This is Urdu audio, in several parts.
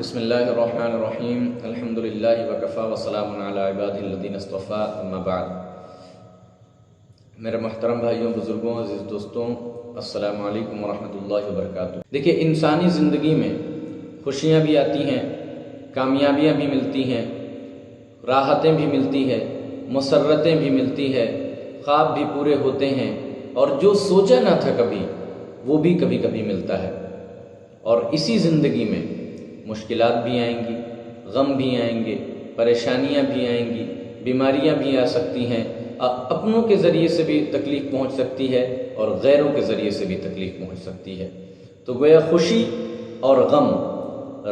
بسم اللہ الرحمن الرحیم الحمد للہ وکفا وسلام علی عبادہ الذین اصطفیٰ اما بعد۔ میرے محترم بھائیوں، بزرگوں، عزیز دوستوں، السلام علیکم ورحمۃ اللہ وبرکاتہ۔ دیکھیے، انسانی زندگی میں خوشیاں بھی آتی ہیں، کامیابیاں بھی ملتی ہیں، راحتیں بھی ملتی ہیں، مسرتیں بھی ملتی ہیں، خواب بھی پورے ہوتے ہیں، اور جو سوچا نہ تھا کبھی وہ بھی کبھی کبھی ملتا ہے۔ اور اسی زندگی میں مشکلات بھی آئیں گی، غم بھی آئیں گے، پریشانیاں بھی آئیں گی، بیماریاں بھی آ سکتی ہیں، اپنوں کے ذریعے سے بھی تکلیف پہنچ سکتی ہے اور غیروں کے ذریعے سے بھی تکلیف پہنچ سکتی ہے۔ تو گویا خوشی اور غم،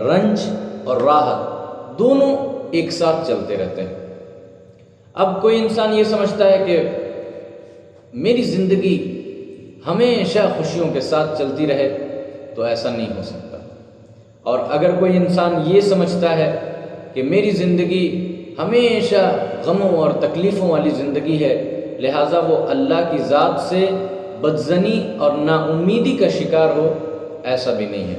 رنج اور راحت دونوں ایک ساتھ چلتے رہتے ہیں۔ اب کوئی انسان یہ سمجھتا ہے کہ میری زندگی ہمیشہ خوشیوں کے ساتھ چلتی رہے، تو ایسا نہیں ہو سکتا۔ اور اگر کوئی انسان یہ سمجھتا ہے کہ میری زندگی ہمیشہ غموں اور تکلیفوں والی زندگی ہے، لہٰذا وہ اللہ کی ذات سے بدظنی اور نا امیدی کا شکار ہو، ایسا بھی نہیں ہے۔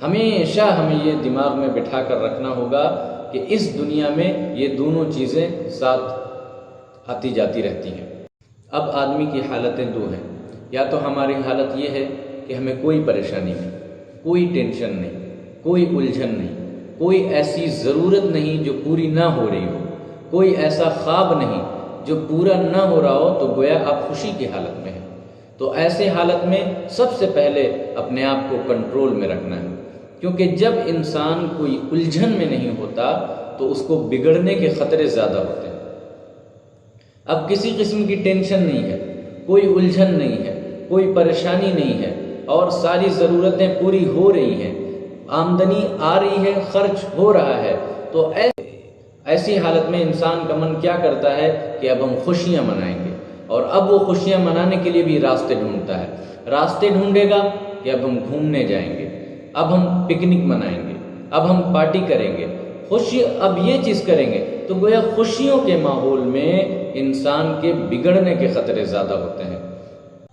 ہمیشہ ہمیں یہ دماغ میں بٹھا کر رکھنا ہوگا کہ اس دنیا میں یہ دونوں چیزیں ساتھ آتی جاتی رہتی ہیں۔ اب آدمی کی حالتیں دو ہیں، یا تو ہماری حالت یہ ہے کہ ہمیں کوئی پریشانی نہیں، کوئی ٹینشن نہیں، کوئی الجھن نہیں، کوئی ایسی ضرورت نہیں جو پوری نہ ہو رہی ہو، کوئی ایسا خواب نہیں جو پورا نہ ہو رہا ہو، تو گویا آپ خوشی کی حالت میں ہیں۔ تو ایسے حالت میں سب سے پہلے اپنے آپ کو کنٹرول میں رکھنا ہے، کیونکہ جب انسان کوئی الجھن میں نہیں ہوتا تو اس کو بگڑنے کے خطرے زیادہ ہوتے ہیں۔ اب کسی قسم کی ٹینشن نہیں ہے، کوئی الجھن نہیں ہے، کوئی پریشانی نہیں ہے، اور ساری ضرورتیں پوری ہو رہی ہیں، آمدنی آ رہی ہے، خرچ ہو رہا ہے، تو ایسی حالت میں انسان کا من کیا کرتا ہے کہ اب ہم خوشیاں منائیں گے، اور اب وہ خوشیاں منانے کے لیے بھی راستے ڈھونڈتا ہے۔ راستے ڈھونڈے گا کہ اب ہم گھومنے جائیں گے، اب ہم پکنک منائیں گے، اب ہم پارٹی کریں گے، اب یہ چیز کریں گے، تو گویا خوشیوں کے ماحول میں انسان کے بگڑنے کے خطرے زیادہ ہوتے ہیں۔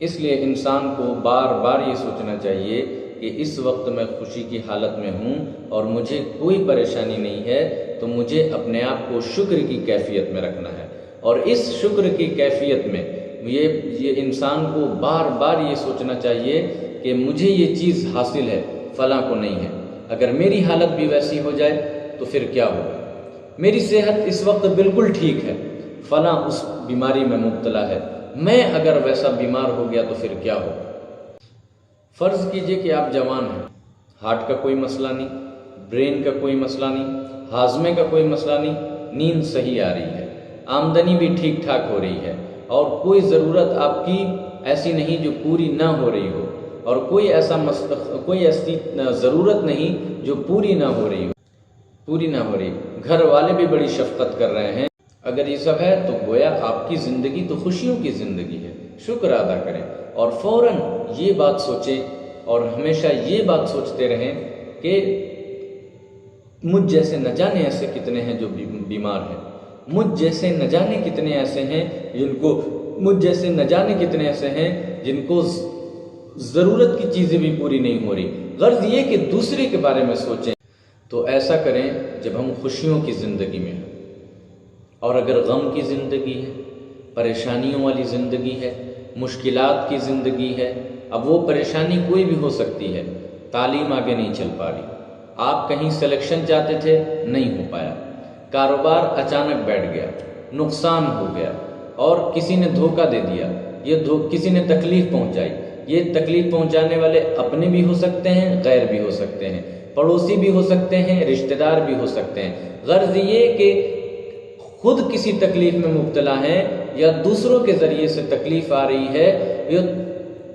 اس لیے انسان کو بار بار یہ سوچنا چاہیے کہ اس وقت میں خوشی کی حالت میں ہوں اور مجھے کوئی پریشانی نہیں ہے، تو مجھے اپنے آپ کو شکر کی کیفیت میں رکھنا ہے، اور اس شکر کی کیفیت میں یہ انسان کو بار بار یہ سوچنا چاہیے کہ مجھے یہ چیز حاصل ہے، فلاں کو نہیں ہے۔ اگر میری حالت بھی ویسی ہو جائے تو پھر کیا ہوگا؟ میری صحت اس وقت بالکل ٹھیک ہے، فلاں اس بیماری میں مبتلا ہے، میں اگر ویسا بیمار ہو گیا تو پھر کیا ہوگا؟ فرض کیجئے کہ آپ جوان ہیں، ہارٹ کا کوئی مسئلہ نہیں، برین کا کوئی مسئلہ نہیں، ہاضمے کا کوئی مسئلہ نہیں، نیند صحیح آ رہی ہے، آمدنی بھی ٹھیک ٹھاک ہو رہی ہے، اور کوئی ضرورت آپ کی ایسی نہیں جو پوری نہ ہو رہی ہو، اور کوئی ایسی ضرورت نہیں جو پوری نہ ہو رہی، گھر والے بھی بڑی شفقت کر رہے ہیں۔ اگر یہ سب ہے تو گویا آپ کی زندگی تو خوشیوں کی زندگی ہے۔ شکر ادا کریں، اور فوراً یہ بات سوچیں، اور ہمیشہ یہ بات سوچتے رہیں کہ مجھ جیسے نہ جانے ایسے کتنے ہیں جو بیمار ہیں، مجھ جیسے نہ جانے کتنے ایسے ہیں جن کو ضرورت کی چیزیں بھی پوری نہیں ہو رہی۔ غرض یہ کہ دوسرے کے بارے میں سوچیں۔ تو ایسا کریں جب ہم خوشیوں کی زندگی میں ہیں، اور اگر غم کی زندگی ہے، پریشانیوں والی زندگی ہے، مشکلات کی زندگی ہے، اب وہ پریشانی کوئی بھی ہو سکتی ہے، تعلیم آگے نہیں چل پا رہی، آپ کہیں سلیکشن چاہتے تھے، نہیں ہو پایا، کاروبار اچانک بیٹھ گیا، نقصان ہو گیا، اور کسی نے دھوکہ دے دیا، کسی نے تکلیف پہنچائی۔ یہ تکلیف پہنچانے والے اپنے بھی ہو سکتے ہیں، غیر بھی ہو سکتے ہیں، پڑوسی بھی ہو سکتے ہیں، رشتہ دار بھی ہو سکتے ہیں۔ غرض یہ کہ خود کسی تکلیف میں مبتلا ہیں یا دوسروں کے ذریعے سے تکلیف آ رہی ہے،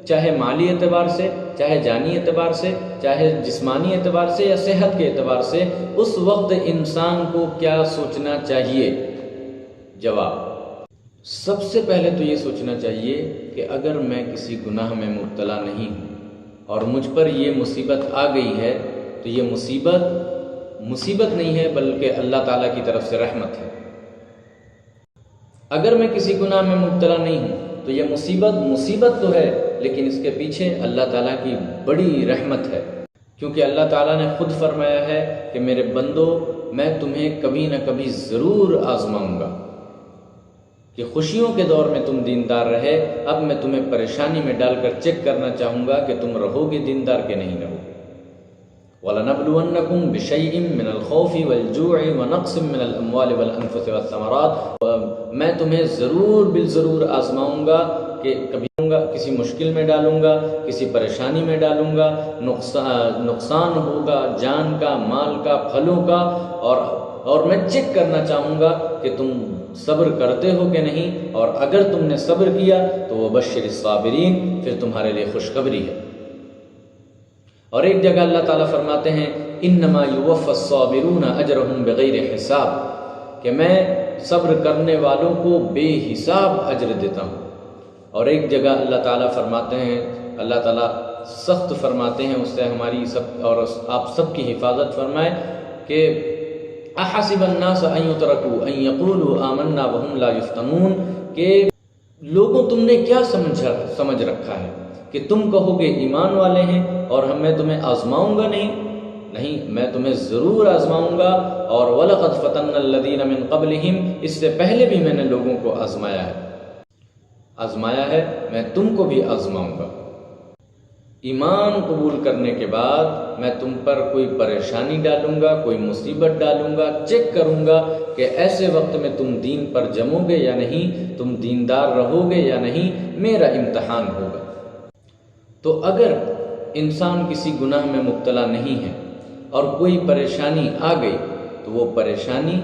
چاہے مالی اعتبار سے، چاہے جانی اعتبار سے، چاہے جسمانی اعتبار سے یا صحت کے اعتبار سے، اس وقت انسان کو کیا سوچنا چاہیے؟ جواب: سب سے پہلے تو یہ سوچنا چاہیے کہ اگر میں کسی گناہ میں مبتلا نہیں ہوں اور مجھ پر یہ مصیبت آ گئی ہے، تو یہ مصیبت نہیں ہے بلکہ اللہ تعالیٰ کی طرف سے رحمت ہے۔ اگر میں کسی گناہ میں مبتلا نہیں ہوں تو یہ مصیبت تو ہے، لیکن اس کے پیچھے اللہ تعالیٰ کی بڑی رحمت ہے، کیونکہ اللہ تعالیٰ نے خود فرمایا ہے کہ میرے بندو میں تمہیں کبھی نہ کبھی ضرور آزماؤں گا، کہ خوشیوں کے دور میں تم دیندار رہے، اب میں تمہیں پریشانی میں ڈال کر چیک کرنا چاہوں گا کہ تم رہو گے دیندار کہ نہیں رہو۔ وَلَنَبْلُوَنَّكُمْ بِشَيْءٍ مِّنَ الْخَوْفِ وَالْجُوعِ وَنَقْصٍ مِّنَ الْأَمْوَالِ وَالْأَنفُسِ وَالثَّمَرَاتِ، میں تمہیں بالضرور آزماؤں گا کہ کبھی کسی مشکل میں ڈالوں گا، کسی پریشانی میں ڈالوں گا، نقصان ہوگا جان کا، مال کا، پھلوں کا، اور میں چیک کرنا چاہوں گا کہ تم صبر کرتے ہو کہ نہیں، اور اگر تم نے صبر کیا تو وَبَشِّرِ الصَّابِرِينَ، پھر تمہارے لیے خوشخبری ہے۔ اور ایک جگہ اللہ تعالیٰ فرماتے ہیں اِنَّمَا يُوَفَّى الصَّابِرُونَ أَجْرَهُمْ بِغَيْرِ حساب، کہ میں صبر کرنے والوں کو بے حساب اجر دیتا ہوں۔ اور ایک جگہ اللہ تعالیٰ فرماتے ہیں، اللہ تعالیٰ سخت فرماتے ہیں، اس سے ہماری سب اور آپ سب کی حفاظت فرمائے کہ احسب الناس ان يتركوا ان يقولوا آمنا وهم لا يفتنون، کہ لوگوں تم نے کیا سمجھ رکھا ہے کہ تم کہو گے ایمان والے ہیں اور میں تمہیں آزماؤں گا؟ نہیں، میں تمہیں ضرور آزماؤں گا۔ اور وَلَقَدْ فَتَنَّا الَّذِينَ مِن قَبْلِهِمْ، اس سے پہلے بھی میں نے لوگوں کو آزمایا ہے، میں تم کو بھی آزماؤں گا۔ ایمان قبول کرنے کے بعد میں تم پر کوئی پریشانی ڈالوں گا، کوئی مصیبت ڈالوں گا، چیک کروں گا کہ ایسے وقت میں تم دین پر جمو گے یا نہیں، تم دیندار رہو گے یا نہیں، میرا امتحان ہوگا۔ تو اگر انسان کسی گناہ میں مبتلا نہیں ہے اور کوئی پریشانی آ گئی تو وہ پریشانی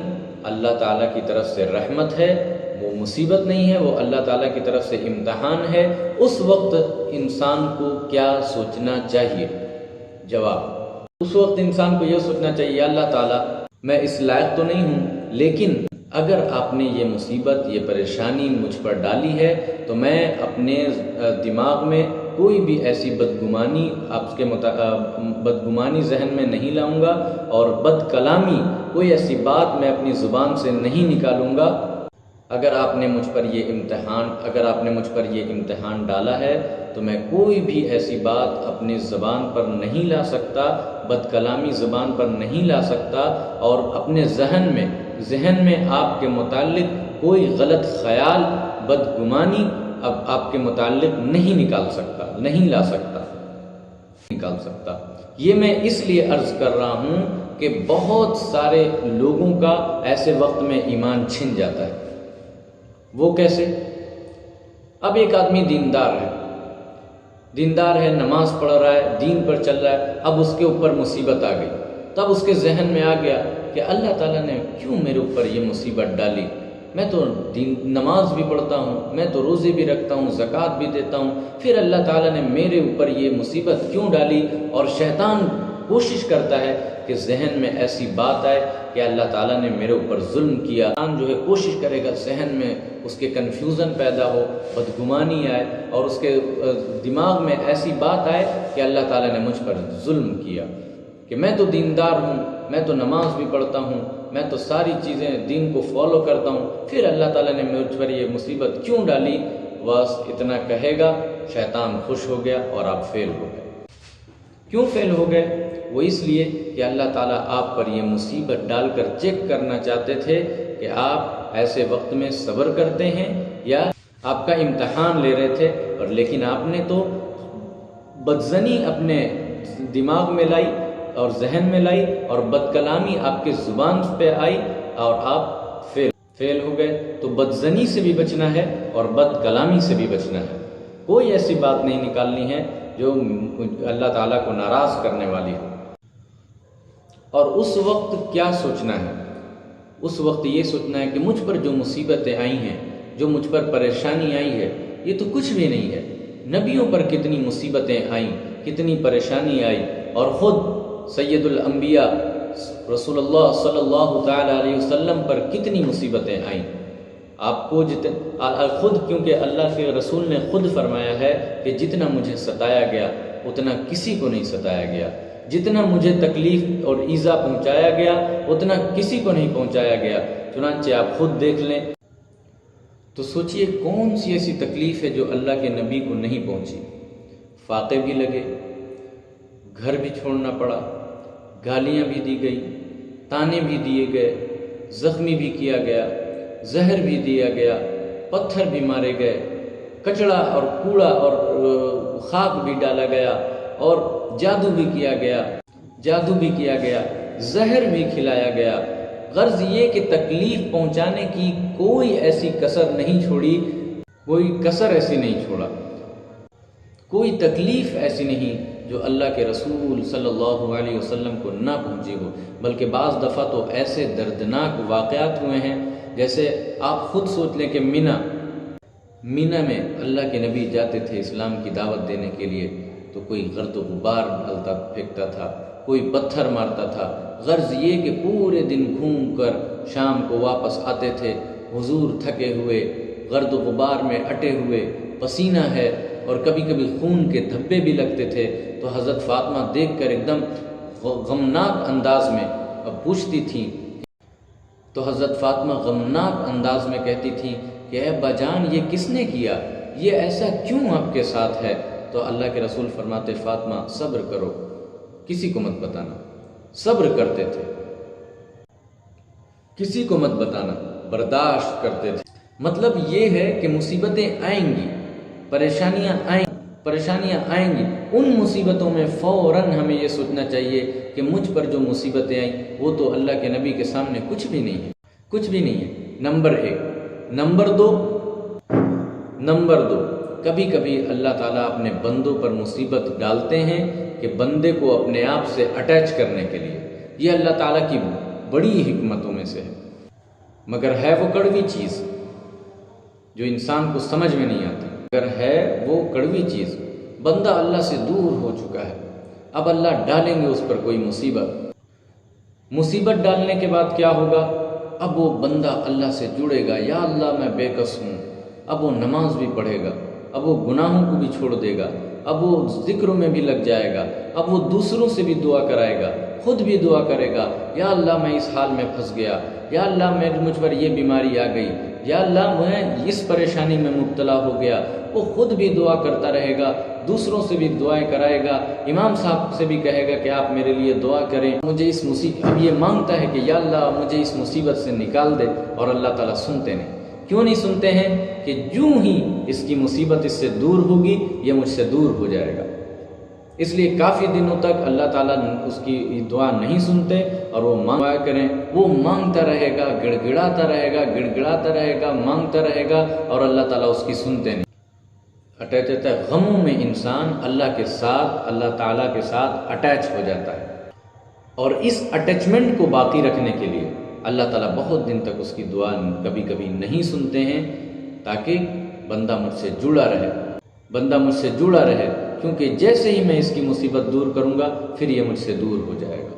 اللہ تعالیٰ کی طرف سے رحمت ہے، وہ مصیبت نہیں ہے، وہ اللہ تعالیٰ کی طرف سے امتحان ہے۔ اس وقت انسان کو کیا سوچنا چاہیے؟ جواب، اس وقت انسان کو یہ سوچنا چاہیے اللہ تعالیٰ میں اس لائق تو نہیں ہوں، لیکن اگر آپ نے یہ مصیبت، یہ پریشانی مجھ پر ڈالی ہے تو میں اپنے دماغ میں کوئی بھی ایسی بدگمانی بدگمانی ذہن میں نہیں لاؤں گا، اور بد کلامی، کوئی ایسی بات میں اپنی زبان سے نہیں نکالوں گا۔ اگر آپ نے مجھ پر یہ امتحان ڈالا ہے تو میں کوئی بھی ایسی بات اپنی زبان پر نہیں لا سکتا، بد کلامی زبان پر نہیں لا سکتا، اور اپنے ذہن میں آپ کے متعلق کوئی غلط خیال، بدگمانی اب آپ کے متعلق نہیں لا سکتا۔ یہ میں اس لیے عرض کر رہا ہوں کہ بہت سارے لوگوں کا ایسے وقت میں ایمان چھن جاتا ہے۔ وہ کیسے؟ اب ایک آدمی دیندار ہے، نماز پڑھ رہا ہے، دین پر چل رہا ہے، اب اس کے اوپر مصیبت آ گئی، تب اس کے ذہن میں آ گیا کہ اللہ تعالیٰ نے کیوں میرے اوپر یہ مصیبت ڈالی؟ میں تو نماز بھی پڑھتا ہوں، میں تو روزے بھی رکھتا ہوں، زکوٰۃ بھی دیتا ہوں، پھر اللہ تعالیٰ نے میرے اوپر یہ مصیبت کیوں ڈالی؟ اور شیطان کوشش کرتا ہے کہ ذہن میں ایسی بات آئے کہ اللہ تعالیٰ نے میرے اوپر ظلم کیا۔ جو ہے کوشش کرے گا ذہن میں اس کے کنفیوژن پیدا ہو، بدگمانی آئے، اور اس کے دماغ میں ایسی بات آئے کہ اللہ تعالیٰ نے مجھ پر ظلم کیا، کہ میں تو دیندار ہوں، میں تو نماز بھی پڑھتا ہوں، میں تو ساری چیزیں دین کو فالو کرتا ہوں، پھر اللہ تعالیٰ نے مجھ پر یہ مصیبت کیوں ڈالی؟ بس اتنا کہے گا، شیطان خوش ہو گیا اور آپ فیل ہو گئے۔ کیوں فیل ہو گئے؟ وہ اس لیے کہ اللہ تعالیٰ آپ پر یہ مصیبت ڈال کر چیک کرنا چاہتے تھے کہ آپ ایسے وقت میں صبر کرتے ہیں یا آپ کا امتحان لے رہے تھے، اور لیکن آپ نے تو بدزنی اپنے دماغ میں لائی اور ذہن میں لائی، اور بد کلامی آپ کے زبان پہ آئی اور آپ فیل ہو گئے۔ تو بدزنی سے بھی بچنا ہے اور بد کلامی سے بھی بچنا ہے، کوئی ایسی بات نہیں نکالنی ہے جو اللہ تعالیٰ کو ناراض کرنے والی ہو۔ اور اس وقت کیا سوچنا ہے؟ اس وقت یہ سوچنا ہے کہ مجھ پر جو مصیبتیں آئی ہیں، جو مجھ پر پریشانی آئی ہے، یہ تو کچھ بھی نہیں ہے۔ نبیوں پر کتنی مصیبتیں آئیں، کتنی پریشانی آئی، اور خود سید الانبیاء رسول اللہ صلی اللہ تعالی علیہ وسلم پر کتنی مصیبتیں آئیں۔ آپ کو خود، کیونکہ اللہ کے رسول نے خود فرمایا ہے کہ جتنا مجھے ستایا گیا اتنا کسی کو نہیں ستایا گیا، جتنا مجھے تکلیف اور ایذا پہنچایا گیا اتنا کسی کو نہیں پہنچایا گیا۔ چنانچہ آپ خود دیکھ لیں تو سوچئے کون سی ایسی تکلیف ہے جو اللہ کے نبی کو نہیں پہنچی؟ فاقے بھی لگے، گھر بھی چھوڑنا پڑا، گالیاں بھی دی گئی، تانے بھی دیے گئے، زخمی بھی کیا گیا، زہر بھی دیا گیا، پتھر بھی مارے گئے، کچڑا اور کوڑا اور خاک بھی ڈالا گیا، اور جادو بھی کیا گیا، زہر بھی کھلایا گیا۔ غرض یہ کہ تکلیف پہنچانے کی کوئی ایسی کسر نہیں چھوڑی، کوئی کسر ایسی نہیں چھوڑا، کوئی تکلیف ایسی نہیں جو اللہ کے رسول صلی اللہ علیہ وسلم کو نہ پہنچی ہو۔ بلکہ بعض دفعہ تو ایسے دردناک واقعات ہوئے ہیں، جیسے آپ خود سوچ لیں کہ مینا میں اللہ کے نبی جاتے تھے اسلام کی دعوت دینے کے لیے، تو کوئی گرد و غبار ڈالتا پھینکتا تھا، کوئی پتھر مارتا تھا۔ غرض یہ کہ پورے دن گھوم کر شام کو واپس آتے تھے، حضور تھکے ہوئے، گرد و غبار میں اٹے ہوئے، پسینہ ہے، اور کبھی کبھی خون کے دھبے بھی لگتے تھے۔ تو حضرت فاطمہ دیکھ کر ایک دم غمناک انداز میں پوچھتی تھیں، تو حضرت فاطمہ غمناک انداز میں کہتی تھیں کہ اے ابا جان، یہ کس نے کیا؟ یہ ایسا کیوں آپ کے ساتھ ہے؟ تو اللہ کے رسول فرماتے، فاطمہ صبر کرو، کسی کو مت بتانا۔ صبر کرتے تھے، کسی کو مت بتانا، برداشت کرتے تھے۔ مطلب یہ ہے کہ مصیبتیں آئیں گی، پریشانیاں آئیں گی، ان مصیبتوں میں فوراً ہمیں یہ سوچنا چاہیے کہ مجھ پر جو مصیبتیں آئیں وہ تو اللہ کے نبی کے سامنے کچھ بھی نہیں ہے، نمبر 1۔ نمبر دو، کبھی کبھی اللہ تعالیٰ اپنے بندوں پر مصیبت ڈالتے ہیں کہ بندے کو اپنے آپ سے اٹیچ کرنے کے لیے۔ یہ اللہ تعالیٰ کی بڑی حکمتوں میں سے ہے، مگر ہے وہ کڑوی چیز جو انسان کو سمجھ میں نہیں آتی۔ اگر ہے وہ کڑوی چیز، بندہ اللہ سے دور ہو چکا ہے، اب اللہ ڈالیں گے اس پر کوئی مصیبت ڈالنے کے بعد کیا ہوگا؟ اب وہ بندہ اللہ سے جڑے گا، یا اللہ میں بے کس ہوں، اب وہ نماز بھی پڑھے گا، اب وہ گناہوں کو بھی چھوڑ دے گا، اب وہ ذکروں میں بھی لگ جائے گا، اب وہ دوسروں سے بھی دعا کرائے گا، خود بھی دعا کرے گا، یا اللہ میں اس حال میں پھنس گیا، یا اللہ مجھ پر یہ بیماری آ گئی، یا اللہ میں اس پریشانی میں مبتلا ہو گیا۔ وہ خود بھی دعا کرتا رہے گا، دوسروں سے بھی دعائیں کرائے گا، امام صاحب سے بھی کہے گا کہ آپ میرے لیے دعا کریں، مجھے اس مصیبت، اب یہ مانگتا ہے کہ یا اللہ مجھے اس مصیبت سے نکال دے، اور اللہ تعالیٰ سنتے نہیں۔ کیوں نہیں سنتے ہیں؟ کہ جو ہی اس کی مصیبت اس سے دور ہوگی، یہ مجھ سے دور ہو جائے گا۔ اس لیے کافی دنوں تک اللہ تعالیٰ اس کی دعا نہیں سنتے، اور وہ دعا کریں، وہ مانگتا رہے گا، گڑگڑاتا رہے گا، مانگتا رہے گا، اور اللہ تعالیٰ اس کی سنتے نہیں۔ اٹیچ ہوتا ہے، غموں میں انسان اللہ تعالیٰ کے ساتھ اٹیچ ہو جاتا ہے، اور اس اٹیچمنٹ کو باقی رکھنے کے لیے اللہ تعالیٰ بہت دن تک اس کی دعا کبھی کبھی نہیں سنتے ہیں، تاکہ بندہ مجھ سے جڑا رہے، کیونکہ جیسے ہی میں اس کی مصیبت دور کروں گا، پھر یہ مجھ سے دور ہو جائے گا۔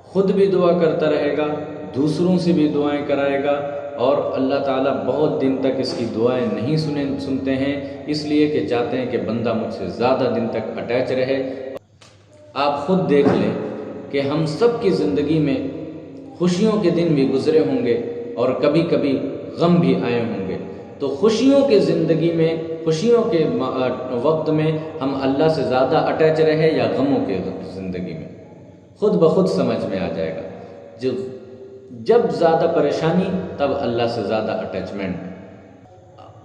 خود بھی دعا کرتا رہے گا، دوسروں سے بھی دعائیں کرائے گا، اور اللہ تعالیٰ بہت دن تک اس کی دعائیں نہیں سنتے ہیں، اس لیے کہ چاہتے ہیں کہ بندہ مجھ سے زیادہ دن تک اٹیچ رہے۔ آپ خود دیکھ لیں کہ ہم سب کی زندگی میں خوشیوں کے دن بھی گزرے ہوں گے، اور کبھی کبھی غم بھی آئے ہوں گے، تو خوشیوں کے وقت میں ہم اللہ سے زیادہ اٹیچ رہے یا غموں کے زندگی میں، خود بخود سمجھ میں آ جائے گا۔ جب زیادہ پریشانی، تب اللہ سے زیادہ اٹیچمنٹ،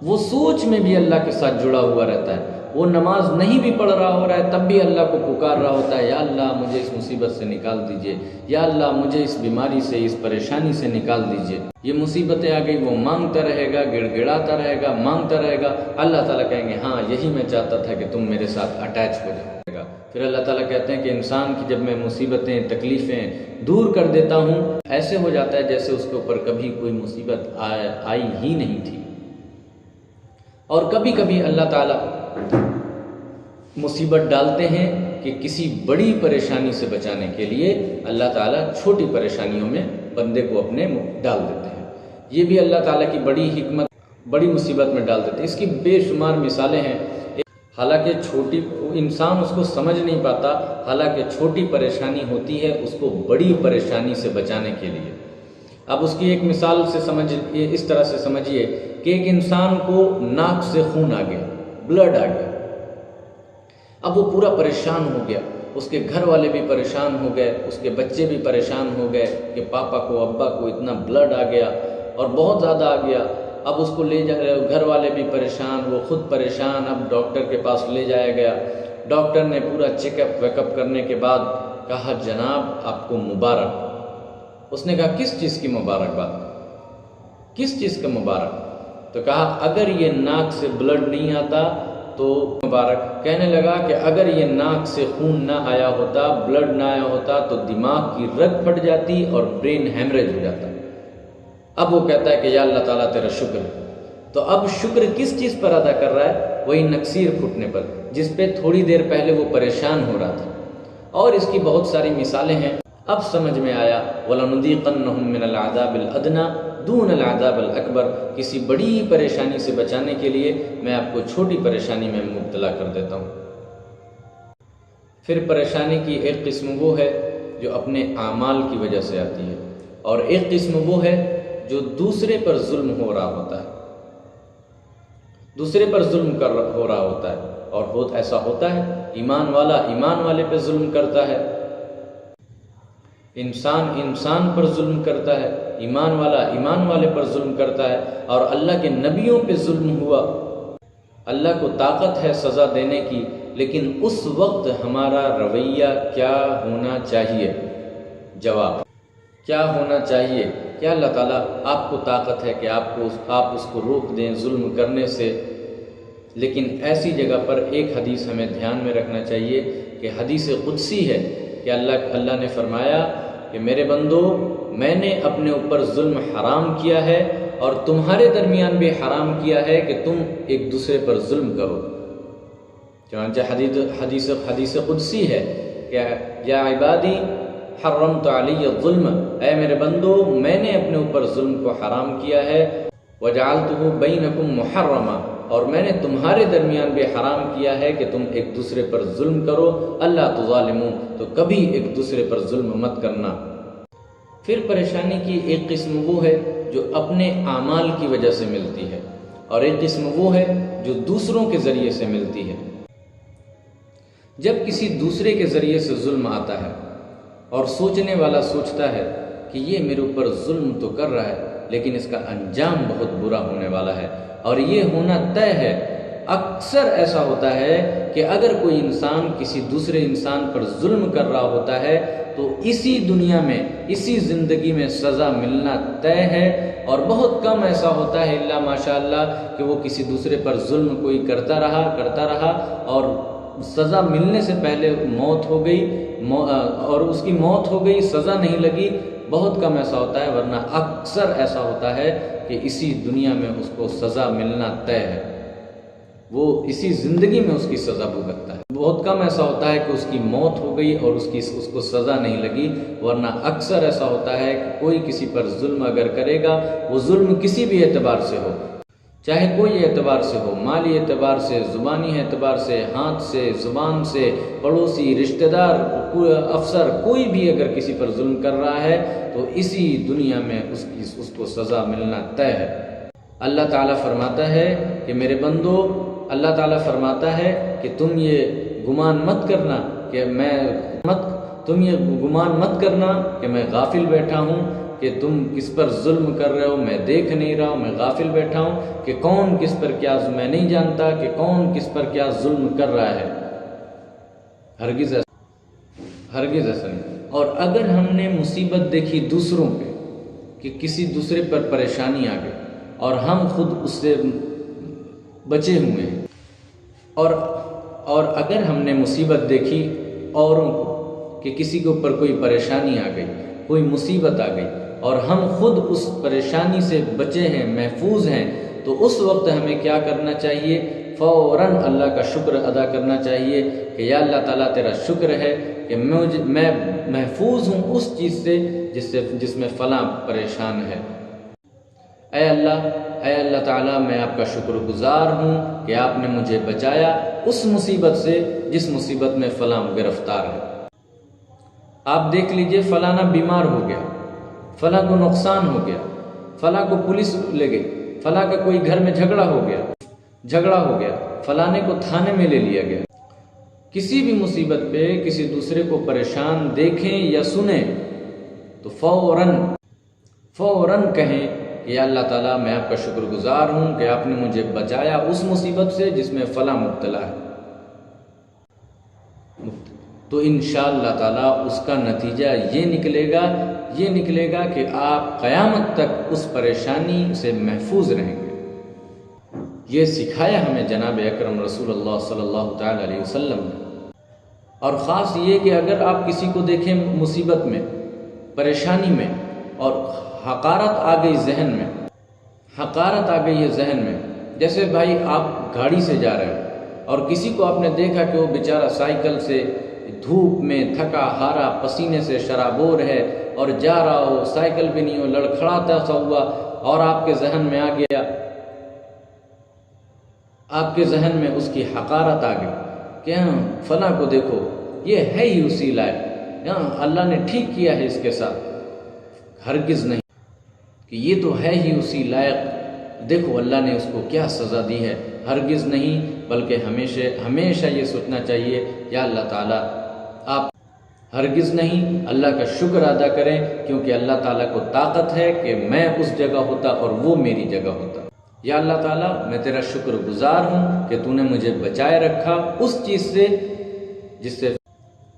وہ سوچ میں بھی اللہ کے ساتھ جڑا ہوا رہتا ہے، وہ نماز نہیں بھی پڑھ رہا ہو رہا ہے، تب بھی اللہ کو پکار رہا ہوتا ہے، یا اللہ مجھے اس مصیبت سے نکال دیجئے، یا اللہ مجھے اس بیماری سے، اس پریشانی سے نکال دیجئے۔ یہ مصیبتیں آ گئی، وہ مانگتا رہے گا، گڑگڑاتا رہے گا، مانگتا رہے گا، اللہ تعالیٰ کہیں گے ہاں یہی میں چاہتا تھا کہ تم میرے ساتھ اٹیچ ہو جائے گا۔ پھر اللہ تعالیٰ کہتے ہیں کہ انسان کی جب میں مصیبتیں، تکلیفیں دور کر دیتا ہوں، ایسے ہو جاتا ہے جیسے اس کے اوپر کبھی کوئی مصیبت آئی ہی نہیں تھی۔ اور کبھی کبھی اللہ تعالیٰ مصیبت ڈالتے ہیں کہ کسی بڑی پریشانی سے بچانے کے لیے اللہ تعالیٰ چھوٹی پریشانیوں میں بندے کو اپنے ڈال دیتے ہیں۔ یہ بھی اللہ تعالیٰ کی بڑی حکمت، بڑی مصیبت میں ڈال دیتے ہیں۔ اس کی بے شمار مثالیں ہیں، حالانکہ چھوٹی انسان اس کو سمجھ نہیں پاتا، حالانکہ چھوٹی پریشانی ہوتی ہے اس کو بڑی پریشانی سے بچانے کے لیے۔ اب اس کی ایک مثال سے اس طرح سے سمجھیے کہ ایک انسان کو ناک سے خون آ گیا، بلڈ آ گیا، اب وہ پورا پریشان ہو گیا، اس کے گھر والے بھی پریشان ہو گئے، اس کے بچے بھی پریشان ہو گئے کہ پاپا کو ابا کو اتنا بلڈ آ گیا اور بہت زیادہ آ گیا، اب اس کو لے جا رہے، گھر والے بھی پریشان، وہ خود پریشان، اب ڈاکٹر کے پاس لے جایا گیا۔ ڈاکٹر نے پورا چیک اپ ویک اپ کرنے کے بعد کہا جناب آپ کو مبارک۔ اس نے کہا کس چیز کی مبارکباد، کس چیز کا مبارک؟ تو کہا اگر یہ ناک سے بلڈ نہیں آتا تو مبارک۔ کہنے لگا کہ اگر یہ ناک سے خون نہ آیا ہوتا، بلڈ نہ آیا ہوتا تو دماغ کی رگ پھٹ جاتی اور برین ہیمریج ہو جاتا۔ اب وہ کہتا ہے کہ یا اللہ تعالیٰ تیرا شکر ہے۔ تو اب شکر کس چیز پر ادا کر رہا ہے؟ وہی نکسیر پھٹنے پر، جس پہ تھوڑی دیر پہلے وہ پریشان ہو رہا تھا۔ اور اس کی بہت ساری مثالیں ہیں۔ اب سمجھ میں آیا وَلَنُذِيقَنَّهُم مِّنَ الْعَذَابِ الْأَدْنَىٰ دُونَ الْعَذَابِ الْأَكْبَرِ، کسی بڑی پریشانی سے بچانے کے لیے میں آپ کو چھوٹی پریشانی میں مبتلا کر دیتا ہوں۔ پھر پریشانی کی ایک قسم وہ ہے جو اپنے اعمال کی وجہ سے آتی ہے، اور ایک قسم وہ ہے جو دوسرے پر ظلم ہو رہا ہوتا ہے، دوسرے پر ظلم ہو رہا ہوتا ہے، اور بہت ایسا ہوتا ہے ایمان والا ایمان والے پہ ظلم کرتا ہے، انسان پر ظلم کرتا ہے، ایمان والا ایمان والے پر ظلم کرتا ہے، اور اللہ کے نبیوں پہ ظلم ہوا۔ اللہ کو طاقت ہے سزا دینے کی، لیکن اس وقت ہمارا رویہ کیا ہونا چاہیے؟ جواب کیا ہونا چاہیے؟ کہ اللہ تعالیٰ آپ کو طاقت ہے کہ آپ اس کو روک دیں ظلم کرنے سے، لیکن ایسی جگہ پر ایک حدیث ہمیں دھیان میں رکھنا چاہیے کہ حدیث قدسی ہے کہ اللہ نے فرمایا کہ میرے بندو میں نے اپنے اوپر ظلم حرام کیا ہے اور تمہارے درمیان بھی حرام کیا ہے کہ تم ایک دوسرے پر ظلم کرو۔ چنانچہ حدیث قدسی ہے کہ یا عبادی حرمت علی الظلم، اے میرے بندو میں نے اپنے اوپر ظلم کو حرام کیا ہے، وجعلتہ بینکم محرما، اور میں نے تمہارے درمیان بھی حرام کیا ہے کہ تم ایک دوسرے پر ظلم کرو، اللہ تظالموا، تو کبھی ایک دوسرے پر ظلم مت کرنا۔ پھر پریشانی کی ایک قسم وہ ہے جو اپنے اعمال کی وجہ سے ملتی ہے، اور ایک قسم وہ ہے جو دوسروں کے ذریعے سے ملتی ہے۔ جب کسی دوسرے کے ذریعے سے ظلم آتا ہے اور سوچنے والا سوچتا ہے کہ یہ میرے اوپر ظلم تو کر رہا ہے لیکن اس کا انجام بہت برا ہونے والا ہے، اور یہ ہونا طے ہے۔ اکثر ایسا ہوتا ہے کہ اگر کوئی انسان کسی دوسرے انسان پر ظلم کر رہا ہوتا ہے تو اسی دنیا میں اسی زندگی میں سزا ملنا طے ہے، اور بہت کم ایسا ہوتا ہے الا ماشاء اللہ کہ وہ کسی دوسرے پر ظلم کوئی کرتا رہا اور سزا ملنے سے پہلے موت ہو گئی، اور اس کی موت ہو گئی، سزا نہیں لگی۔ بہت کم ایسا ہوتا ہے، ورنہ اکثر ایسا ہوتا ہے کہ اسی دنیا میں اس کو سزا ملنا طے ہے، وہ اسی زندگی میں اس کی سزا بھگتتا ہے۔ بہت کم ایسا ہوتا ہے کہ اس کی موت ہو گئی اور اس کو سزا نہیں لگی، ورنہ اکثر ایسا ہوتا ہے کہ کوئی کسی پر ظلم اگر کرے گا، وہ ظلم کسی بھی اعتبار سے ہو، چاہے کوئی اعتبار سے ہو، مالی اعتبار سے، زبانی اعتبار سے، ہاتھ سے، زبان سے، پڑوسی، رشتہ دار، افسر، کوئی بھی اگر کسی پر ظلم کر رہا ہے تو اسی دنیا میں اس کو سزا ملنا طے ہے۔ اللہ تعالیٰ فرماتا ہے کہ میرے بندو، اللہ تعالیٰ فرماتا ہے کہ تم یہ گمان مت کرنا کہ میں غافل بیٹھا ہوں، کہ تم کس پر ظلم کر رہے ہو میں دیکھ نہیں رہا ہوں، میں غافل بیٹھا ہوں کہ کون کس پر کیا، میں نہیں جانتا کہ کون کس پر کیا ظلم کر رہا ہے۔ ہرگز ایسا نہیں۔ اور اگر ہم نے مصیبت دیکھی دوسروں پہ کہ کسی دوسرے پر پریشانی آ گئی اور ہم خود اس سے بچے ہوئے ہیں، اور اگر ہم نے مصیبت دیکھی اوروں کو کہ کسی کے اوپر کوئی پریشانی آ گئی، کوئی مصیبت آ گئی، اور ہم خود اس پریشانی سے بچے ہیں، محفوظ ہیں، تو اس وقت ہمیں کیا کرنا چاہیے؟ فوراً اللہ کا شکر ادا کرنا چاہیے کہ یا اللہ تعالیٰ تیرا شکر ہے کہ میں محفوظ ہوں اس چیز سے جس میں فلاں پریشان ہے۔ اے اللہ تعالیٰ میں آپ کا شکر گزار ہوں کہ آپ نے مجھے بچایا اس مصیبت سے جس مصیبت میں فلاں گرفتار ہے۔ آپ دیکھ لیجئے، فلانا بیمار ہو گیا، فلاں کو نقصان ہو گیا، فلاں کو پولیس لے گئی، فلاں کا کوئی گھر میں جھگڑا ہو گیا، فلانے کو تھانے میں لے لیا گیا، کسی بھی مصیبت پہ کسی دوسرے کو پریشان دیکھیں یا سنیں تو فوراً کہیں کہ یا اللہ تعالیٰ میں آپ کا شکر گزار ہوں کہ آپ نے مجھے بچایا اس مصیبت سے جس میں فلاں مبتلا ہے، تو انشاءاللہ تعالیٰ اس کا نتیجہ یہ نکلے گا کہ آپ قیامت تک اس پریشانی سے محفوظ رہیں گے۔ یہ سکھایا ہمیں جناب اکرم رسول اللہ صلی اللہ تعالیٰ علیہ وسلم نے۔ اور خاص یہ کہ اگر آپ کسی کو دیکھیں مصیبت میں، پریشانی میں، اور حقارت آ گئی ہے ذہن میں، جیسے بھائی آپ گاڑی سے جا رہے ہیں اور کسی کو آپ نے دیکھا کہ وہ بیچارہ سائیکل سے دھوپ میں تھکا ہارا پسینے سے شرابور ہے اور جا رہا ہو، سائیکل بھی نہیں ہو، لڑکھڑاتا سا ہوا، اور آپ کے ذہن میں آ گیا، آپ کے ذہن میں اس کی حقارت آ گئی کہ ہاں فلاں کو دیکھو یہ ہے ہی اسی لائق، ہاں اللہ نے ٹھیک کیا ہے اس کے ساتھ، ہرگز نہیں کہ یہ تو ہے ہی اسی لائق، دیکھو اللہ نے اس کو کیا سزا دی ہے، ہرگز نہیں، بلکہ ہمیشہ یہ سوچنا چاہیے یا اللہ تعالیٰ آپ ہرگز نہیں اللہ کا شکر ادا کریں، کیونکہ اللہ تعالیٰ کو طاقت ہے کہ میں اس جگہ ہوتا اور وہ میری جگہ ہوتا۔ یا اللہ تعالیٰ میں تیرا شکر گزار ہوں کہ تو نے مجھے بچائے رکھا اس چیز سے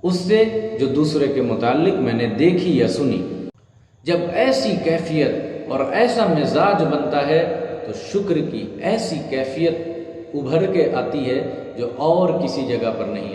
اس سے جو دوسرے کے متعلق میں نے دیکھی یا سنی۔ جب ایسی کیفیت اور ایسا مزاج بنتا ہے تو شکر کی ایسی کیفیت ابھر کے آتی ہے جو اور کسی جگہ پر نہیں آتی۔